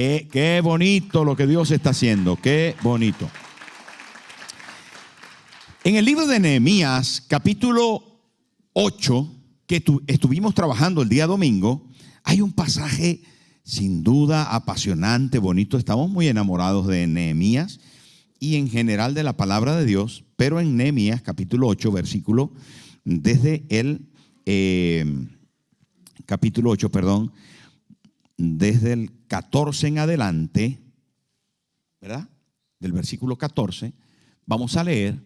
Qué bonito lo que Dios está haciendo, qué bonito. En el libro de Nehemías, capítulo 8, que estuvimos trabajando el día domingo, hay un pasaje sin duda apasionante, bonito. Estamos muy enamorados de Nehemías y en general de la palabra de Dios, pero en Nehemías, capítulo 8, versículo, desde el capítulo 8, desde el 14 en adelante, ¿verdad? Del versículo 14, vamos a leer.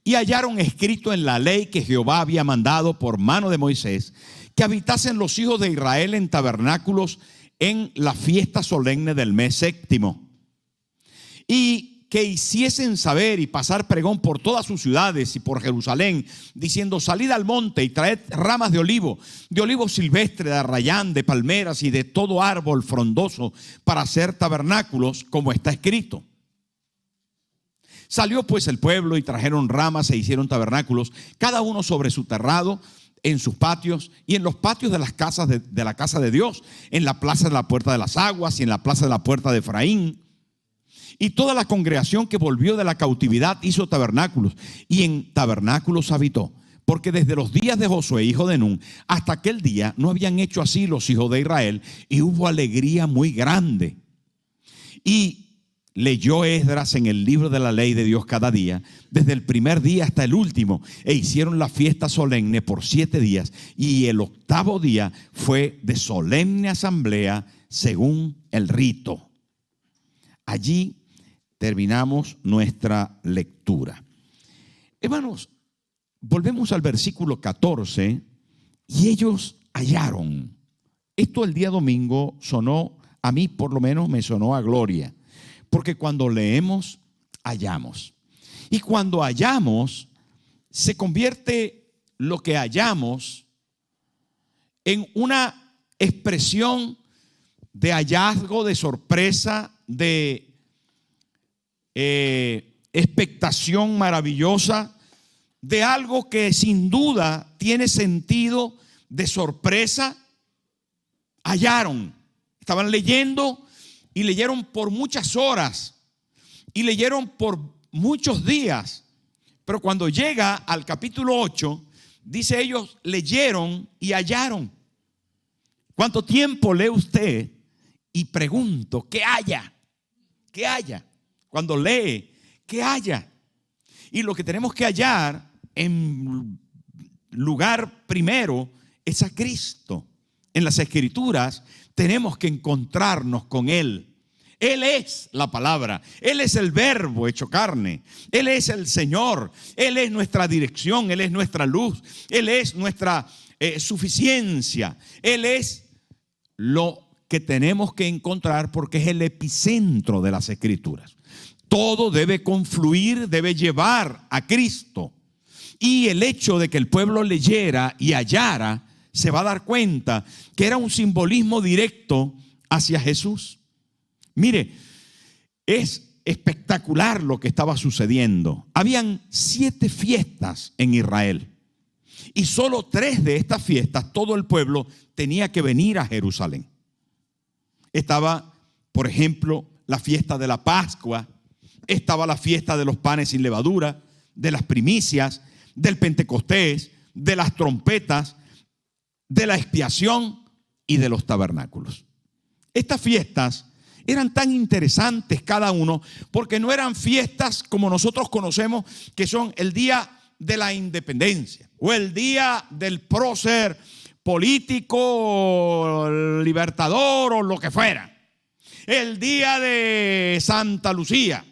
Y hallaron escrito en la ley que Jehová había mandado por mano de Moisés, que habitasen los hijos de Israel en tabernáculos en la fiesta solemne del mes séptimo, y que hiciesen saber y pasar pregón por todas sus ciudades y por Jerusalén, diciendo: salid al monte y traed ramas de olivo silvestre, de arrayán, de palmeras y de todo árbol frondoso, para hacer tabernáculos, como está escrito. Salió pues el pueblo y trajeron ramas e hicieron tabernáculos, cada uno sobre su terrado, en sus patios y en los patios de las casas de la casa de Dios, en la plaza de la puerta de las aguas y en la plaza de la puerta de Efraín. Y toda la congregación que volvió de la cautividad hizo tabernáculos, y en tabernáculos habitó, porque desde los días de Josué, hijo de Nun, hasta aquel día no habían hecho así los hijos de Israel, y hubo alegría muy grande. Y leyó Esdras en el libro de la ley de Dios cada día, desde el primer día hasta el último, e hicieron la fiesta solemne por 7 días, y el 8º día fue de solemne asamblea según el rito. Allí terminamos nuestra lectura. Hermanos, volvemos al versículo 14, y ellos hallaron. Esto el día domingo sonó, a mí por lo menos me sonó a gloria. Porque cuando leemos, hallamos. Y cuando hallamos, se convierte lo que hallamos en una expresión de hallazgo, de sorpresa, de expectación maravillosa, de algo que sin duda tiene sentido de sorpresa. Hallaron. Estaban leyendo. Y leyeron por muchas horas y leyeron por muchos días. Pero cuando llega al capítulo 8, dice: ellos leyeron y hallaron. ¿Cuánto tiempo lee usted? Y pregunto, ¿qué halla? ¿Qué halla? Cuando lee, ¿qué halla? Y lo que tenemos que hallar en lugar primero es a Cristo. En las Escrituras tenemos que encontrarnos con Él. Él es la palabra, Él es el verbo hecho carne, Él es el Señor, Él es nuestra dirección, Él es nuestra luz, Él es nuestra suficiencia, Él es lo que tenemos que encontrar, porque es el epicentro de las Escrituras. Todo debe confluir, debe llevar a Cristo. Y el hecho de que el pueblo leyera y hallara, se va a dar cuenta que era un simbolismo directo hacia Jesús. Mire, es espectacular lo que estaba sucediendo. Habían 7 fiestas en Israel, y solo 3 de estas fiestas todo el pueblo tenía que venir a Jerusalén. Estaba, por ejemplo, la fiesta de la Pascua, estaba la fiesta de los panes sin levadura, de las primicias, del Pentecostés, de las trompetas, de la expiación y de los tabernáculos. Estas fiestas eran tan interesantes cada uno, porque no eran fiestas como nosotros conocemos, que son el día de la independencia o el día del prócer político, libertador o lo que fuera, el día de Santa Lucía.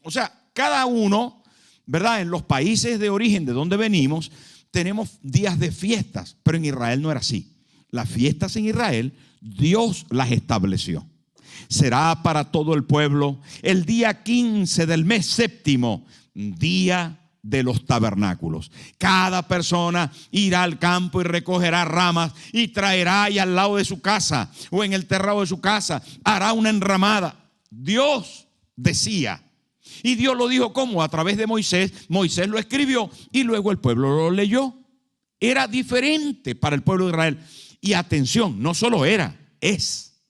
O sea, cada uno, ¿verdad? En los países de origen de donde venimos, tenemos días de fiestas, pero en Israel no era así. Las fiestas en Israel, Dios las estableció. Será para todo el pueblo el día 15 del mes séptimo, día de los tabernáculos. Cada persona irá al campo y recogerá ramas y traerá, y al lado de su casa o en el terrado de su casa hará una enramada. Dios decía, y Dios lo dijo ¿cómo? A través de Moisés. Moisés lo escribió y luego el pueblo lo leyó. Era diferente para el pueblo de Israel. Y atención, no solo era, es.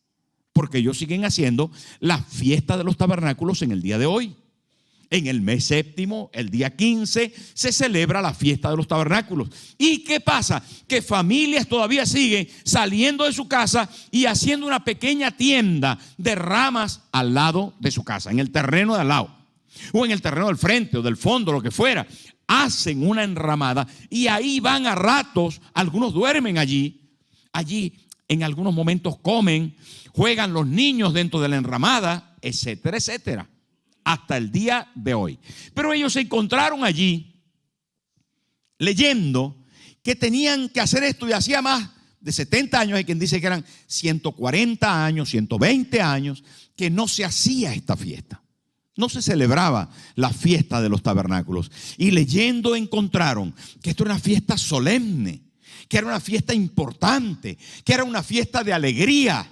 porque ellos siguen haciendo la fiesta de los tabernáculos en el día de hoy. En el mes séptimo, el día 15, se celebra la fiesta de los tabernáculos. ¿Y qué pasa? Que familias todavía siguen saliendo de su casa y haciendo una pequeña tienda de ramas al lado de su casa, en el terreno de al lado, o en el terreno del frente o del fondo, lo que fuera. Hacen una enramada y ahí van a ratos. Algunos duermen allí en algunos momentos comen, juegan los niños dentro de la enramada, etcétera, etcétera, hasta el día de hoy. Pero ellos se encontraron allí leyendo que tenían que hacer esto, y hacía más de 70 años, hay quien dice que eran 140 años, 120 años, que no se hacía esta fiesta. No se celebraba la fiesta de los tabernáculos. Y leyendo encontraron que esto era una fiesta solemne, que era una fiesta importante, que era una fiesta de alegría.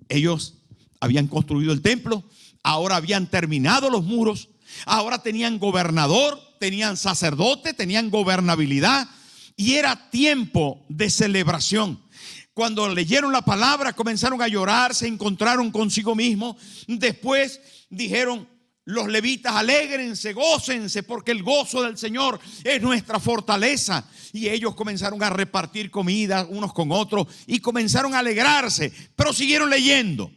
Ellos habían construido el templo, ahora habían terminado los muros, ahora tenían gobernador, tenían sacerdote, tenían gobernabilidad, y era tiempo de celebración. Cuando leyeron la palabra comenzaron a llorar, se encontraron consigo mismos. Después dijeron los levitas: alégrense, gócense, porque el gozo del Señor es nuestra fortaleza. Y ellos comenzaron a repartir comida unos con otros y comenzaron a alegrarse, pero siguieron leyendo.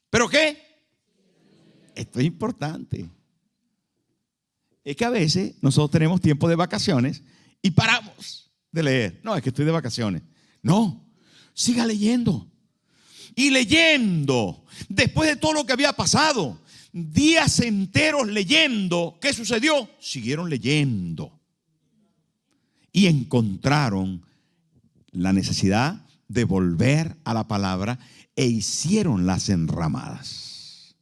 ¿Pero qué? Esto es importante. Es que a veces nosotros tenemos tiempo de vacaciones y paramos de leer. No, es que estoy de vacaciones. No, siga leyendo. Y leyendo, después de todo lo que había pasado, días enteros leyendo, ¿qué sucedió? Siguieron leyendo. Y encontraron la necesidad de volver a la palabra e hicieron las enramadas.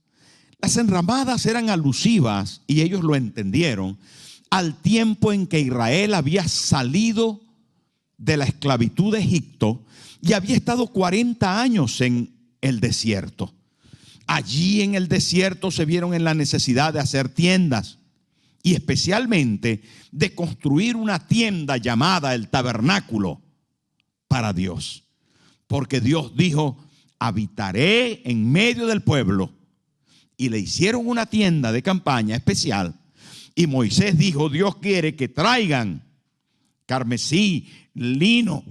Las enramadas eran alusivas, y ellos lo entendieron, al tiempo en que Israel había salido de la esclavitud de Egipto y había estado 40 años en el desierto. Allí en el desierto se vieron en la necesidad de hacer tiendas, y especialmente de construir una tienda llamada el tabernáculo para Dios. Porque Dios dijo: habitaré en medio del pueblo. Y le hicieron una tienda de campaña especial. Y Moisés dijo: Dios quiere que traigan carmesí, lino,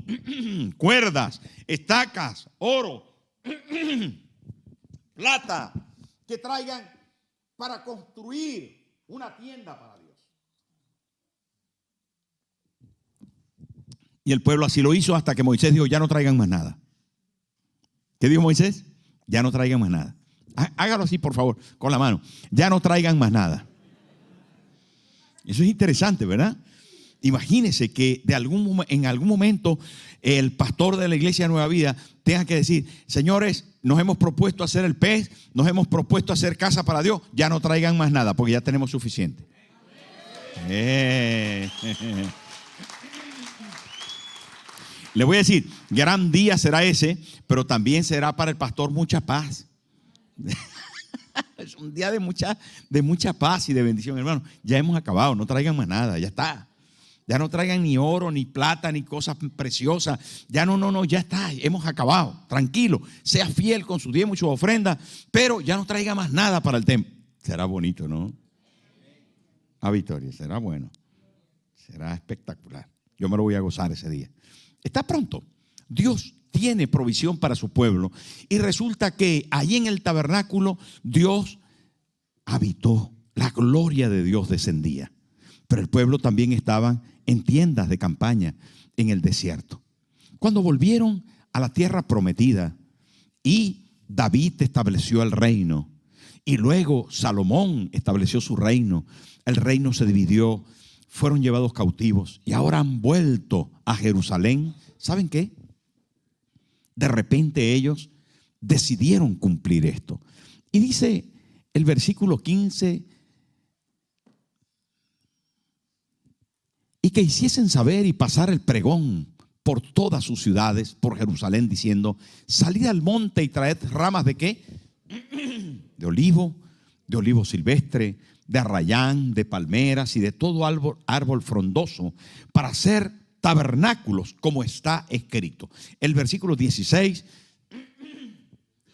cuerdas, estacas, oro, plata, que traigan para construir una tienda para Dios. Y el pueblo así lo hizo, hasta que Moisés dijo: ya no traigan más nada. ¿Qué dijo Moisés? Ya no traigan más nada. Hágalo así, por favor, con la mano. Ya no traigan más nada. Eso es interesante, ¿verdad? Imagínese que en algún momento el pastor de la iglesia Nueva Vida tenga que decir: señores, nos hemos propuesto hacer el pez, nos hemos propuesto hacer casa para Dios, ya no traigan más nada porque ya tenemos suficiente. Le voy a decir, gran día será ese, pero también será para el pastor mucha paz. Es un día de mucha paz y de bendición, hermano. Ya hemos acabado, no traigan más nada, ya está. Ya no traigan ni oro, ni plata, ni cosas preciosas. Ya no, ya está, hemos acabado. Tranquilo, sea fiel con su diezmo y su ofrenda, pero ya no traiga más nada para el templo. Será bonito, ¿no? A Victoria, será bueno. Será espectacular. Yo me lo voy a gozar ese día. Está pronto. Dios tiene provisión para su pueblo. Y resulta que allí en el tabernáculo Dios habitó. La gloria de Dios descendía. Pero el pueblo también estaba en tiendas de campaña en el desierto. Cuando volvieron a la tierra prometida y David estableció el reino, y luego Salomón estableció su reino, el reino se dividió, fueron llevados cautivos y ahora han vuelto a Jerusalén. ¿Saben qué? De repente ellos decidieron cumplir esto. Y dice el versículo 15: y que hiciesen saber y pasar el pregón por todas sus ciudades, por Jerusalén, diciendo: salid al monte y traed ramas ¿de qué? De olivo silvestre, de arrayán, de palmeras y de todo árbol frondoso, para hacer tabernáculos, como está escrito. El versículo 16: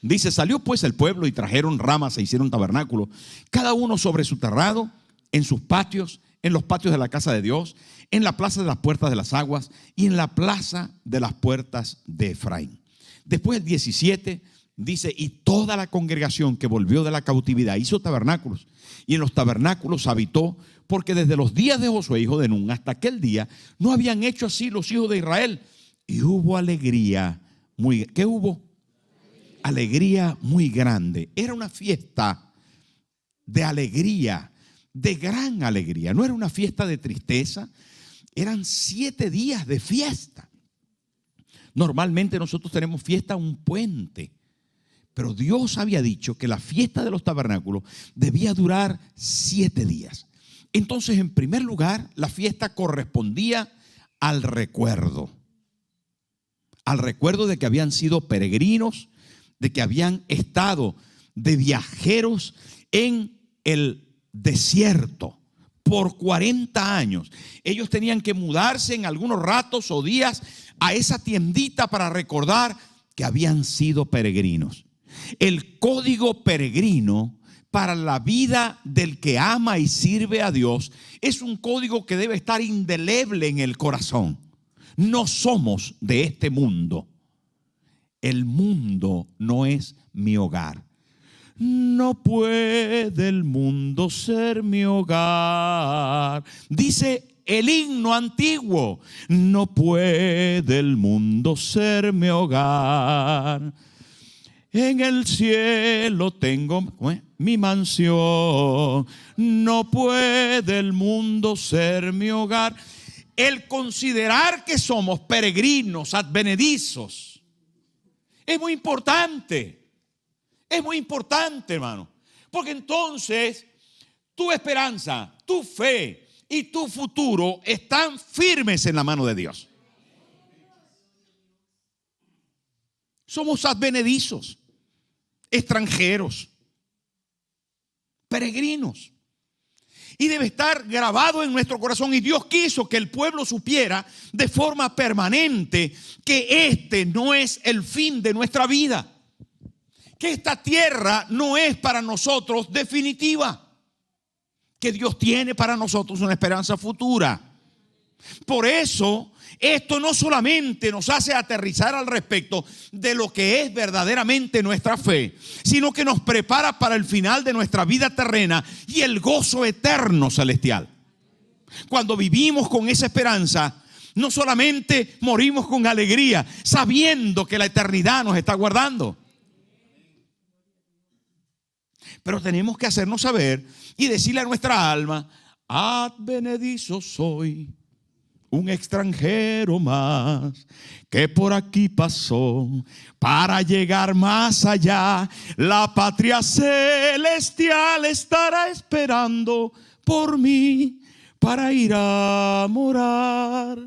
Dice, salió pues el pueblo y trajeron ramas e hicieron tabernáculo, cada uno sobre su terrado, en sus patios, en los patios de la casa de Dios, en la plaza de las puertas de las aguas y en la plaza de las puertas de Efraín. Después el 17 dice, y toda la congregación que volvió de la cautividad hizo tabernáculos, y en los tabernáculos habitó, porque desde los días de Josué, hijo de Nun, hasta aquel día, no habían hecho así los hijos de Israel. Y hubo alegría muy, ¿qué hubo? Alegría muy grande. Era una fiesta de alegría, de gran alegría. No era una fiesta de tristeza, eran 7 días de fiesta. Normalmente nosotros tenemos fiesta un puente, pero Dios había dicho que la fiesta de los tabernáculos debía durar 7 días. Entonces, en primer lugar, la fiesta correspondía al recuerdo de que habían sido peregrinos, de que habían estado de viajeros en el desierto por 40 años. Ellos tenían que mudarse en algunos ratos o días a esa tiendita para recordar que habían sido peregrinos. El código peregrino para la vida del que ama y sirve a Dios es un código que debe estar indeleble en el corazón. No somos de este mundo. El mundo no es mi hogar. No puede el mundo ser mi hogar. Dice el himno antiguo. No puede el mundo ser mi hogar. En el cielo tengo mi mansión. No puede el mundo ser mi hogar. El considerar que somos peregrinos, advenedizos, es muy importante. Es muy importante, hermano. Porque entonces tu esperanza, tu fe y tu futuro están firmes en la mano de Dios. Somos advenedizos, extranjeros, peregrinos. Y debe estar grabado en nuestro corazón. Y Dios quiso que el pueblo supiera de forma permanente que este no es el fin de nuestra vida. Que esta tierra no es para nosotros definitiva. Que Dios tiene para nosotros una esperanza futura. Por eso, esto no solamente nos hace aterrizar al respecto de lo que es verdaderamente nuestra fe, sino que nos prepara para el final de nuestra vida terrena y el gozo eterno celestial. Cuando vivimos con esa esperanza, no solamente morimos con alegría, sabiendo que la eternidad nos está guardando, pero tenemos que hacernos saber y decirle a nuestra alma: advenedizo soy, un extranjero más que por aquí pasó para llegar más allá. La patria celestial estará esperando por mí para ir a morar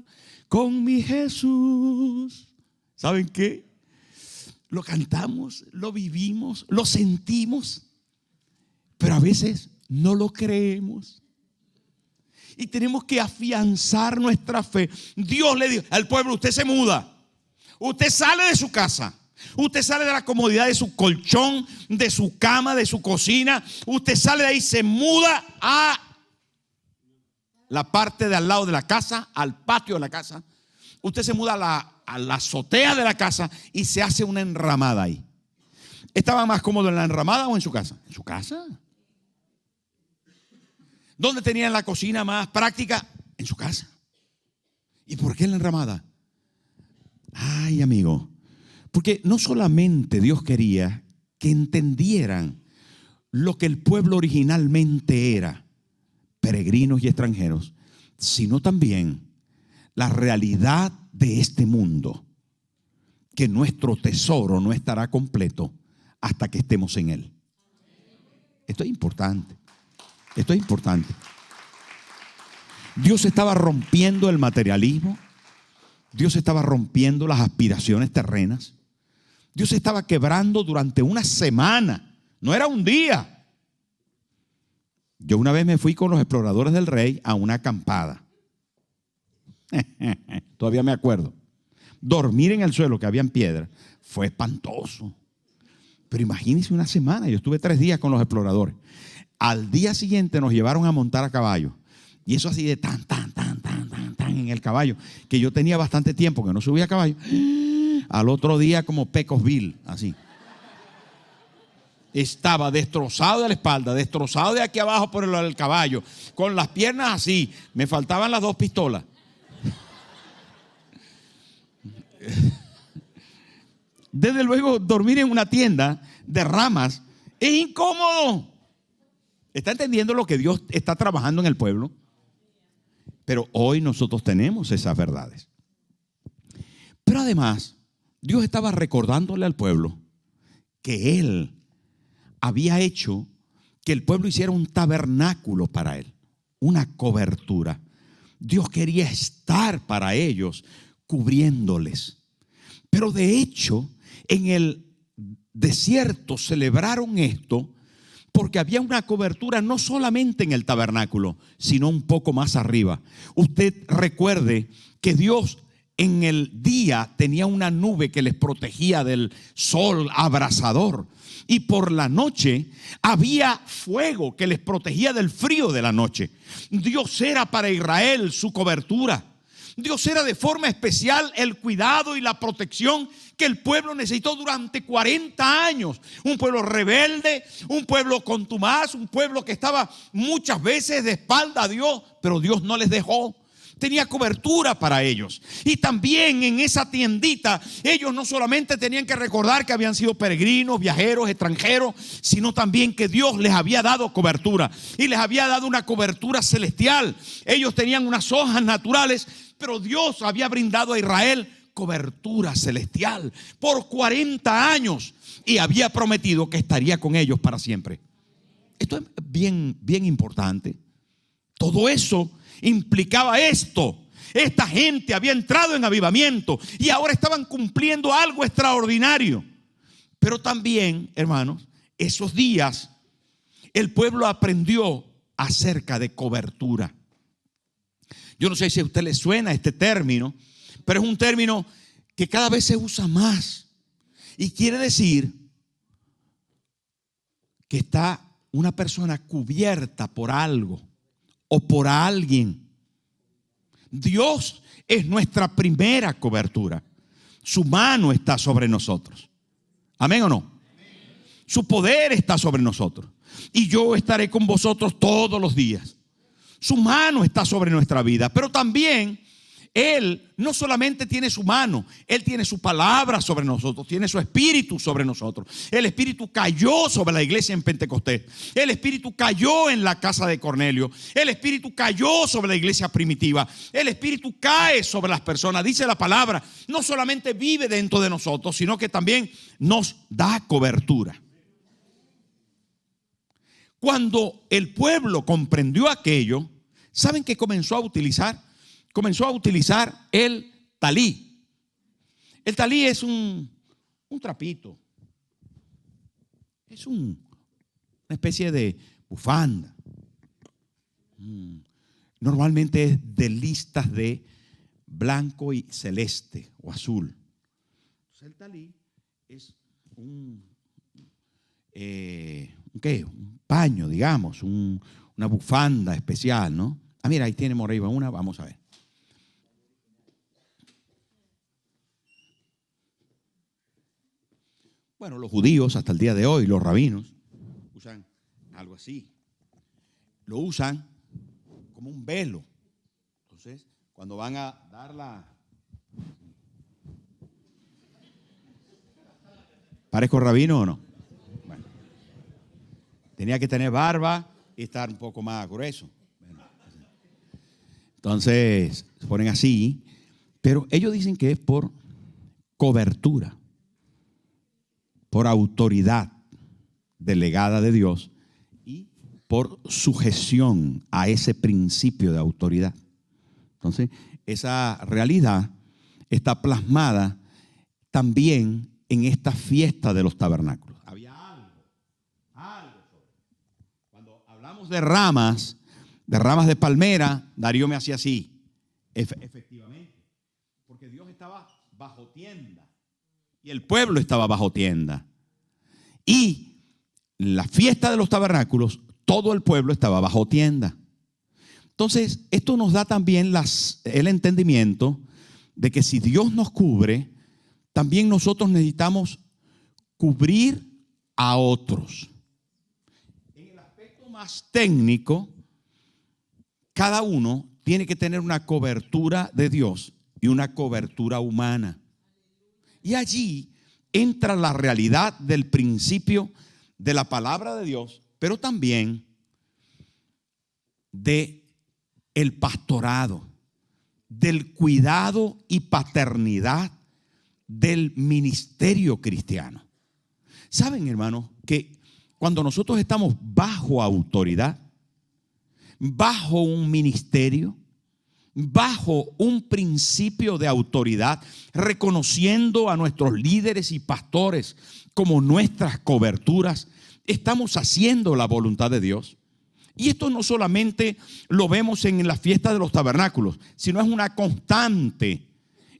con mi Jesús. ¿Saben qué? Lo cantamos, lo vivimos, lo sentimos, pero a veces no lo creemos. Y tenemos que afianzar nuestra fe. Dios le dijo al pueblo: usted se muda, usted sale de su casa, usted sale de la comodidad de su colchón, de su cama, de su cocina. Usted sale de ahí, se muda a la parte de al lado de la casa, al patio de la casa. Usted se muda a la azotea de la casa y se hace una enramada ahí. ¿Estaba más cómodo en la enramada o en su casa? En su casa. ¿Dónde tenían la cocina más práctica? En su casa. ¿Y por qué en la enramada? Ay, amigo, porque no solamente Dios quería que entendieran lo que el pueblo originalmente era, peregrinos y extranjeros, sino también la realidad de este mundo, que nuestro tesoro no estará completo hasta que estemos en él. Esto es importante. Esto es importante. Dios estaba rompiendo el materialismo. Dios estaba rompiendo las aspiraciones terrenas. Dios estaba quebrando durante una semana. No era un día. Yo una vez me fui con los exploradores del rey a una acampada. Todavía me acuerdo. Dormir en el suelo, que había en piedra, fue espantoso. Pero imagínense una semana, yo estuve 3 días con los exploradores. Al día siguiente nos llevaron a montar a caballo. Y eso así de tan en el caballo, que yo tenía bastante tiempo que no subía a caballo. Al otro día como Pecosville, así. Estaba destrozado de la espalda, destrozado de aquí abajo por el caballo, con las piernas así. Me faltaban las 2 pistolas. Desde luego, dormir en una tienda de ramas es incómodo. ¿Está entendiendo lo que Dios está trabajando en el pueblo? Pero hoy nosotros tenemos esas verdades. Pero además, Dios estaba recordándole al pueblo que Él había hecho que el pueblo hiciera un tabernáculo para Él, una cobertura. Dios quería estar para ellos, cubriéndoles. Pero de hecho, en el desierto celebraron esto porque había una cobertura no solamente en el tabernáculo, sino un poco más arriba. Usted recuerde que Dios en el día tenía una nube que les protegía del sol abrasador. Y por la noche había fuego que les protegía del frío de la noche. Dios era para Israel su cobertura. Dios era de forma especial el cuidado y la protección que el pueblo necesitó durante 40 años. Un pueblo rebelde, un pueblo contumaz, un pueblo que estaba muchas veces de espalda a Dios, pero Dios no les dejó. Tenía cobertura para ellos. Y también en esa tiendita ellos no solamente tenían que recordar que habían sido peregrinos, viajeros, extranjeros, sino también que Dios les había dado cobertura y les había dado una cobertura celestial. Ellos tenían unas hojas naturales, pero Dios había brindado a Israel cobertura celestial por 40 años y había prometido que estaría con ellos para siempre. Esto es bien importante. Todo eso implicaba esto. Esta gente había entrado en avivamiento y ahora estaban cumpliendo algo extraordinario. Pero también, hermanos, esos días el pueblo aprendió acerca de cobertura. Yo no sé si a usted le suena este término, pero es un término que cada vez se usa más. Y quiere decir que está una persona cubierta por algo o por alguien. Dios es nuestra primera cobertura. Su mano está sobre nosotros. ¿Amén o no? Su poder está sobre nosotros. Y yo estaré con vosotros todos los días. Su mano está sobre nuestra vida. Pero también Él no solamente tiene su mano, Él tiene su palabra sobre nosotros, tiene su espíritu sobre nosotros. El espíritu cayó sobre la iglesia en Pentecostés. El espíritu cayó en la casa de Cornelio. El espíritu cayó sobre la iglesia primitiva. El espíritu cae sobre las personas. Dice la palabra, no solamente vive dentro de nosotros, sino que también nos da cobertura. Cuando el pueblo comprendió aquello, ¿saben qué comenzó a utilizar? Comenzó a utilizar el talí. El talí es un trapito. Es una especie de bufanda. Normalmente es de listas de blanco y celeste o azul. Entonces el talí es un paño, digamos, una bufanda especial, ¿no? Ah, mira, ahí tiene Moreiva una, vamos a ver. Bueno, los judíos hasta el día de hoy, los rabinos, usan algo así. Lo usan como un velo. Entonces, cuando van a dar la... ¿Parezco rabino o no? Bueno, tenía que tener barba y estar un poco más grueso. Entonces, se ponen así, pero ellos dicen que es por cobertura, por autoridad delegada de Dios y por sujeción a ese principio de autoridad. Entonces, esa realidad está plasmada también en esta fiesta de los tabernáculos. Había algo. Cuando hablamos de ramas de palmera, Darío me hacía así. Efectivamente, porque Dios estaba bajo tienda y el pueblo estaba bajo tienda. Y la fiesta de los tabernáculos, todo el pueblo estaba bajo tienda. Entonces, esto nos da también el entendimiento de que si Dios nos cubre, también nosotros necesitamos cubrir a otros. En el aspecto más técnico, cada uno tiene que tener una cobertura de Dios y una cobertura humana. Y allí entra la realidad del principio de la palabra de Dios, pero también de el pastorado, del cuidado y paternidad del ministerio cristiano. ¿Saben, hermanos, que cuando nosotros estamos bajo autoridad, bajo un ministerio, bajo un principio de autoridad, reconociendo a nuestros líderes y pastores como nuestras coberturas, estamos haciendo la voluntad de Dios? Y esto no solamente lo vemos en la fiesta de los tabernáculos, sino es una constante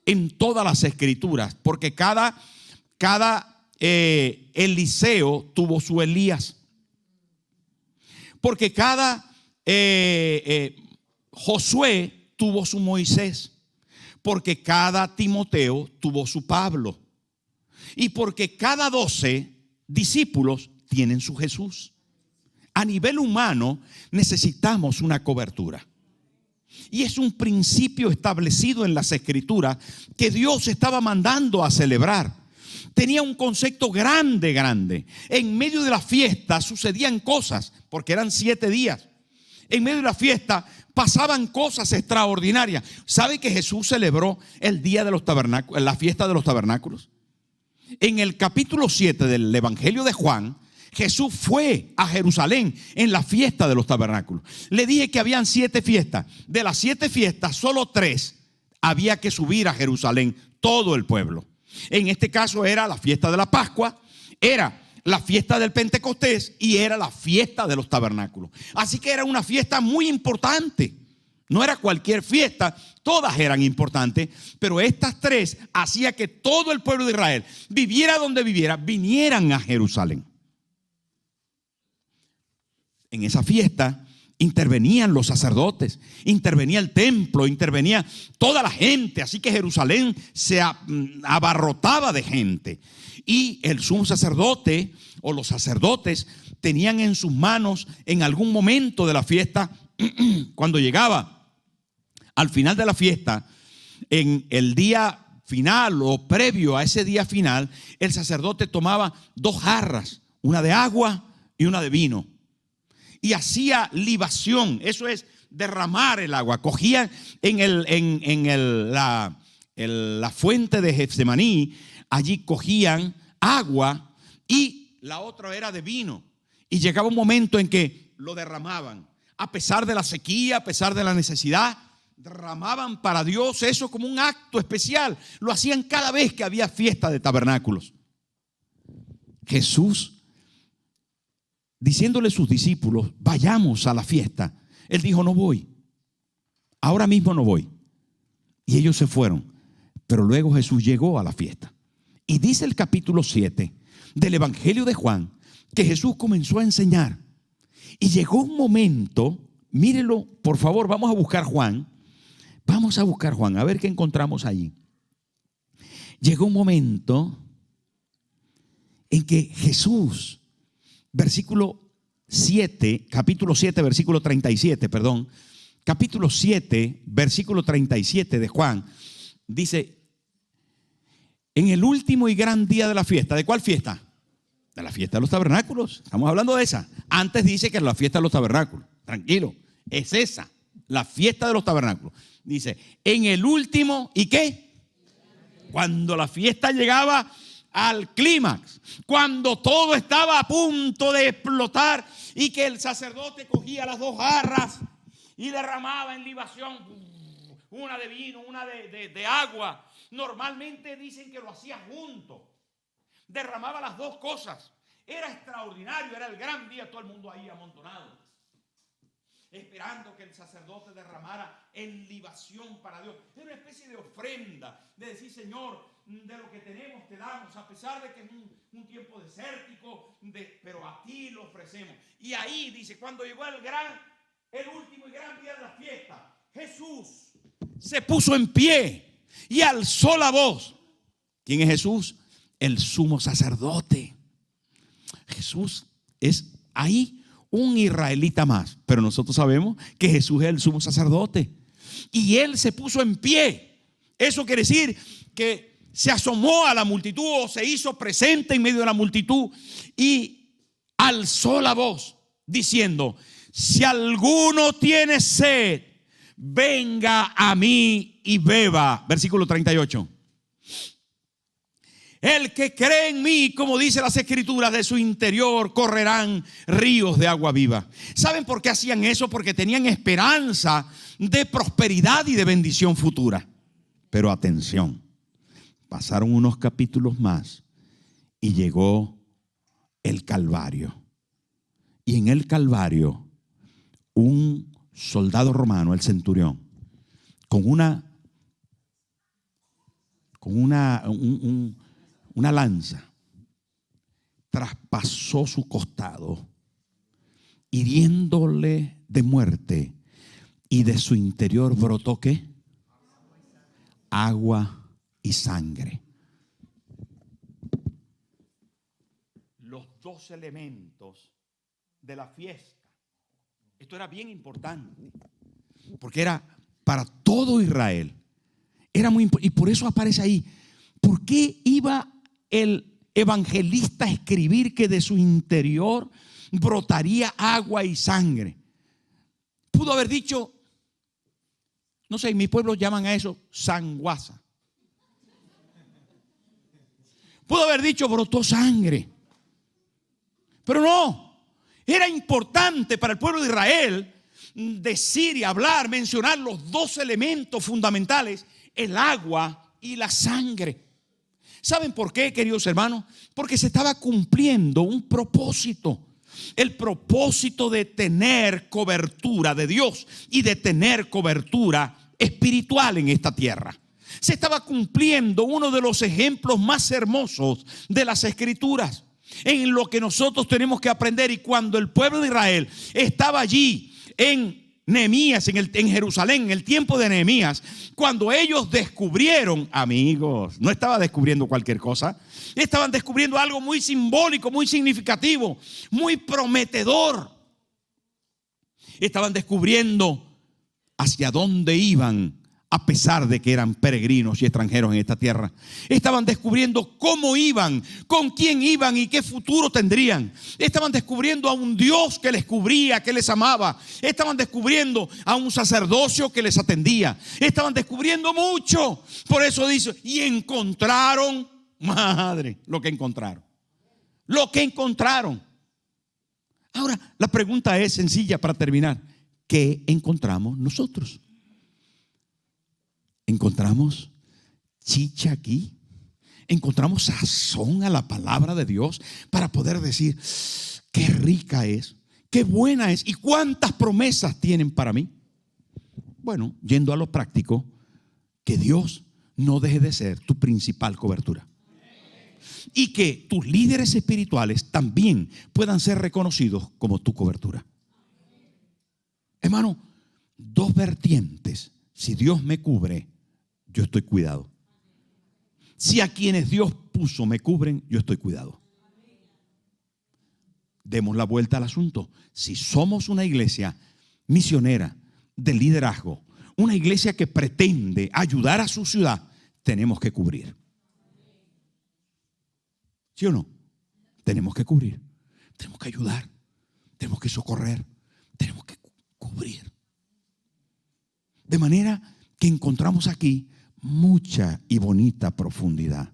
en todas las escrituras, porque cada Eliseo tuvo su Elías, porque cada Josué tuvo su Moisés, porque cada Timoteo tuvo su Pablo, y porque cada 12 discípulos tienen su Jesús. A nivel humano necesitamos una cobertura. Y es un principio establecido en las escrituras que Dios estaba mandando a celebrar. Tenía un concepto grande. En medio de la fiesta sucedían cosas, porque eran 7 días. En medio de la fiesta pasaban cosas extraordinarias. ¿Sabe que Jesús celebró el día de los tabernáculos, la fiesta de los tabernáculos? En el capítulo 7 del Evangelio de Juan, Jesús fue a Jerusalén en la fiesta de los tabernáculos. Le dije que habían 7 fiestas. De las 7 fiestas, solo 3 había que subir a Jerusalén, todo el pueblo. En este caso era la fiesta de la Pascua, era la fiesta del Pentecostés y era la fiesta de los tabernáculos. Así que era una fiesta muy importante. No era cualquier fiesta, todas eran importantes, pero estas 3 hacía que todo el pueblo de Israel, viviera donde viviera, vinieran a Jerusalén. En esa fiesta intervenían los sacerdotes, intervenía el templo, intervenía toda la gente. Así que Jerusalén se abarrotaba de gente. Y el sumo sacerdote o los sacerdotes tenían en sus manos en algún momento de la fiesta, cuando llegaba al final de la fiesta, en el día final o previo a ese día final, el sacerdote tomaba 2 jarras, una de agua y una de vino. Y hacía libación, eso es derramar el agua. Cogían la fuente de Getsemaní, allí cogían agua y la otra era de vino. Y llegaba un momento en que lo derramaban. A pesar de la sequía, a pesar de la necesidad, derramaban para Dios eso como un acto especial. Lo hacían cada vez que había fiesta de tabernáculos. Jesús, diciéndole a sus discípulos, vayamos a la fiesta, él dijo, no voy, ahora mismo no voy. Y ellos se fueron. Pero luego Jesús llegó a la fiesta. Y dice el capítulo 7 del Evangelio de Juan que Jesús comenzó a enseñar. Y llegó un momento, mírelo por favor, vamos a buscar Juan, a ver qué encontramos allí. Llegó un momento en que Jesús, capítulo 7, versículo 37, capítulo 7, versículo 37 de Juan, dice, en el último y gran día de la fiesta. ¿De cuál fiesta? De la fiesta de los tabernáculos. Estamos hablando de esa. Antes dice que es la fiesta de los tabernáculos. Tranquilo, es esa, la fiesta de los tabernáculos. Dice, en el último, ¿y qué? Cuando la fiesta llegaba al clímax, cuando todo estaba a punto de explotar y que el sacerdote cogía las 2 jarras y derramaba en libación, una de vino, una de agua. Normalmente dicen que lo hacía junto, derramaba las 2 cosas. Era extraordinario, era el gran día, todo el mundo ahí amontonado, esperando que el sacerdote derramara en libación para Dios. Era una especie de ofrenda, de decir, Señor, de lo que tenemos te damos, a pesar de que es un tiempo desértico, pero a ti lo ofrecemos. Y ahí dice, cuando llegó el último y gran día de la fiesta, Jesús se puso en pie y alzó la voz. ¿Quién es Jesús? El sumo sacerdote. Jesús es ahí un israelita más, pero nosotros sabemos que Jesús es el sumo sacerdote. Y él se puso en pie. Eso quiere decir que se asomó a la multitud o se hizo presente en medio de la multitud y alzó la voz diciendo: si alguno tiene sed, venga a mí y beba. Versículo 38. El que cree en mí, como dice las escrituras, de su interior correrán ríos de agua viva. ¿Saben por qué hacían eso? Porque tenían esperanza de prosperidad y de bendición futura. Pero atención, pasaron unos capítulos más y llegó el Calvario. Y en el Calvario, un soldado romano, el centurión, con una lanza, traspasó su costado, hiriéndole de muerte, y de su interior brotó ¿qué? Agua y sangre. Los dos elementos de la fiesta. Esto era bien importante, porque era para todo Israel. Era muy importante, y por eso aparece ahí. ¿Por qué iba el evangelista a escribir que de su interior brotaría agua y sangre? Pudo haber dicho, no sé, en mi pueblo llaman a eso sanguaza. Pudo haber dicho brotó sangre. Pero no, era importante para el pueblo de Israel decir y hablar, mencionar los dos elementos fundamentales, el agua y la sangre. ¿Saben por qué, queridos hermanos? Porque se estaba cumpliendo un propósito. El propósito de tener cobertura de Dios y de tener cobertura espiritual en esta tierra. Se estaba cumpliendo uno de los ejemplos más hermosos de las Escrituras, en lo que nosotros tenemos que aprender. Y cuando el pueblo de Israel estaba allí en Nehemías, en Jerusalén, en el tiempo de Nehemías, cuando ellos descubrieron, amigos, no estaba descubriendo cualquier cosa, estaban descubriendo algo muy simbólico, muy significativo, muy prometedor. Estaban descubriendo hacia dónde iban, a pesar de que eran peregrinos y extranjeros en esta tierra. Estaban descubriendo cómo iban, con quién iban y qué futuro tendrían. Estaban descubriendo a un Dios que les cubría, que les amaba. Estaban descubriendo a un sacerdocio que les atendía. Estaban descubriendo mucho. Por eso dice, y encontraron, madre, lo que encontraron. Lo que encontraron. Ahora, la pregunta es sencilla para terminar. ¿Qué encontramos nosotros? ¿Encontramos chicha aquí? ¿Encontramos sazón a la palabra de Dios para poder decir qué rica es, qué buena es y cuántas promesas tienen para mí? Bueno, yendo a lo práctico, que Dios no deje de ser tu principal cobertura. Y que tus líderes espirituales también puedan ser reconocidos como tu cobertura. Hermano, dos vertientes. Si Dios me cubre, yo estoy cuidado. Si a quienes Dios puso me cubren, yo estoy cuidado. Demos la vuelta al asunto. Si somos una iglesia misionera de liderazgo, una iglesia que pretende ayudar a su ciudad, tenemos que cubrir. ¿Sí o no? Tenemos que cubrir, tenemos que ayudar, tenemos que socorrer, tenemos que cubrir. De manera que encontramos aquí mucha y bonita profundidad.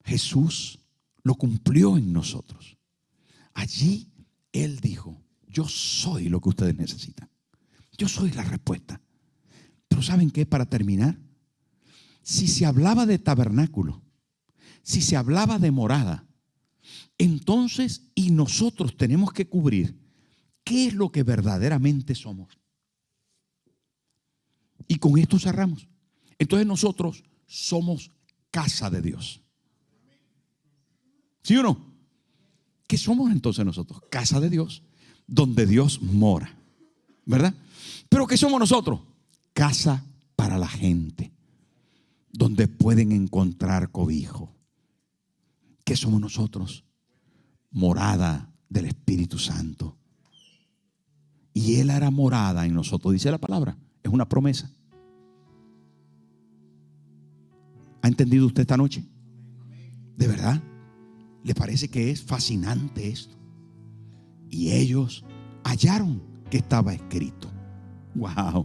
Jesús lo cumplió en nosotros. Allí Él dijo, yo soy lo que ustedes necesitan. Yo soy la respuesta. Pero ¿saben qué? Para terminar, si se hablaba de tabernáculo, si se hablaba de morada, entonces y nosotros tenemos que cubrir qué es lo que verdaderamente somos. Y con esto cerramos. Entonces nosotros somos casa de Dios. ¿Sí o no? ¿Qué somos entonces nosotros? Casa de Dios, donde Dios mora, ¿verdad? Pero ¿qué somos nosotros? Casa para la gente, donde pueden encontrar cobijo. ¿Qué somos nosotros? Morada del Espíritu Santo. Y Él hará morada en nosotros, dice la palabra. Es una promesa. ¿Ha entendido usted esta noche? ¿De verdad? ¿Le parece que es fascinante esto? Y ellos hallaron que estaba escrito. ¡Wow!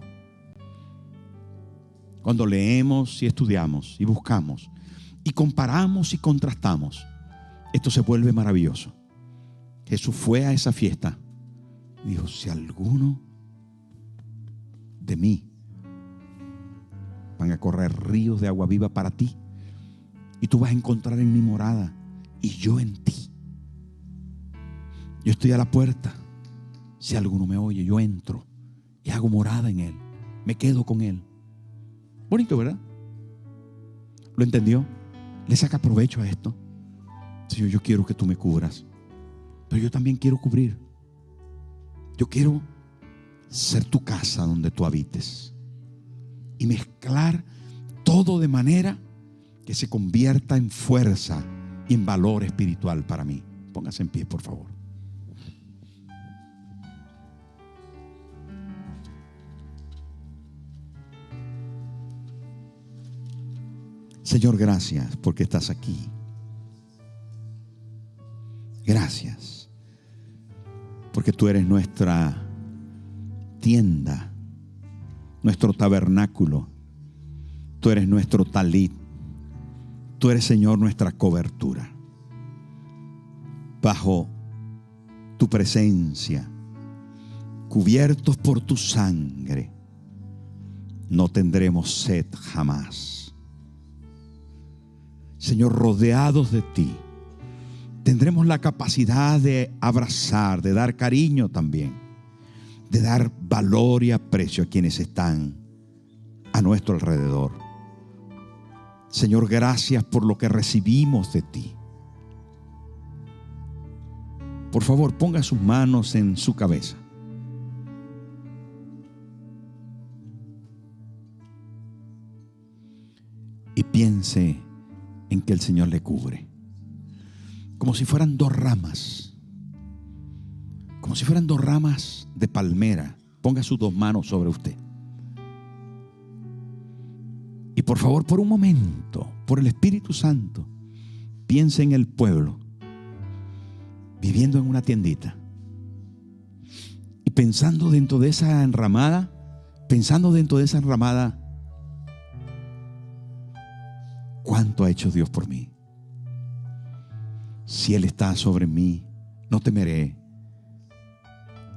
Cuando leemos y estudiamos y buscamos y comparamos y contrastamos, esto se vuelve maravilloso. Jesús fue a esa fiesta y dijo: si alguno de mí, van a correr ríos de agua viva para ti, y tú vas a encontrar en mi morada y yo en ti. Yo estoy a la puerta. Si alguno me oye, yo entro y hago morada en él, me quedo con él. Bonito, ¿verdad? ¿Lo entendió? ¿Le saca provecho a esto? Señor, yo quiero que tú me cubras, pero yo también quiero cubrir. Yo quiero ser tu casa donde tú habites y mezclar todo de manera que se convierta en fuerza y en valor espiritual para mí. Póngase en pie, por favor. Señor, gracias porque estás aquí. Gracias porque tú eres nuestra tienda, nuestro tabernáculo. Tú eres nuestro talit. Tú eres, Señor, nuestra cobertura. Bajo tu presencia, cubiertos por tu sangre, no tendremos sed jamás. Señor, rodeados de ti, tendremos la capacidad de abrazar, de dar cariño también, de dar valor y aprecio a quienes están a nuestro alrededor. Señor, gracias por lo que recibimos de ti. Por favor, ponga sus manos en su cabeza. Y piense en que el Señor le cubre, como si fueran dos ramas, como si fueran dos ramas de palmera. Ponga sus dos manos sobre usted. Y por favor, por un momento, por el Espíritu Santo, piense en el pueblo viviendo en una tiendita y pensando dentro de esa enramada, ¿cuánto ha hecho Dios por mí? Si Él está sobre mí, no temeré,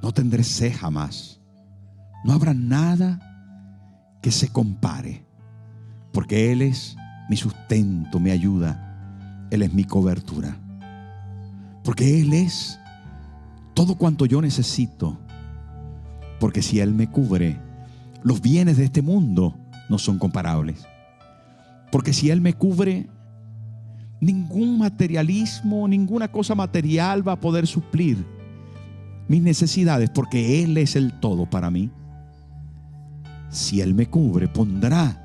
no tendré sed jamás. No habrá nada que se compare, porque Él es mi sustento, mi ayuda. Él es mi cobertura, porque Él es todo cuanto yo necesito. Porque si Él me cubre, los bienes de este mundo no son comparables. Porque si Él me cubre, ningún materialismo, ninguna cosa material va a poder suplir mis necesidades, porque Él es el todo para mí. Si Él me cubre, pondrá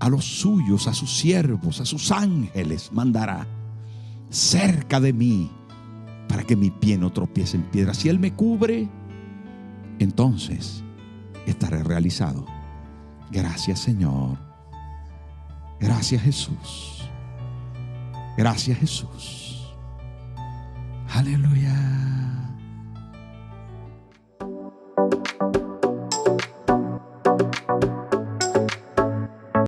a los suyos, a sus siervos, a sus ángeles, mandará cerca de mí para que mi pie no tropiece en piedra. Si Él me cubre, entonces estaré realizado. Gracias, Señor. Gracias, Jesús. Gracias, Jesús. Aleluya.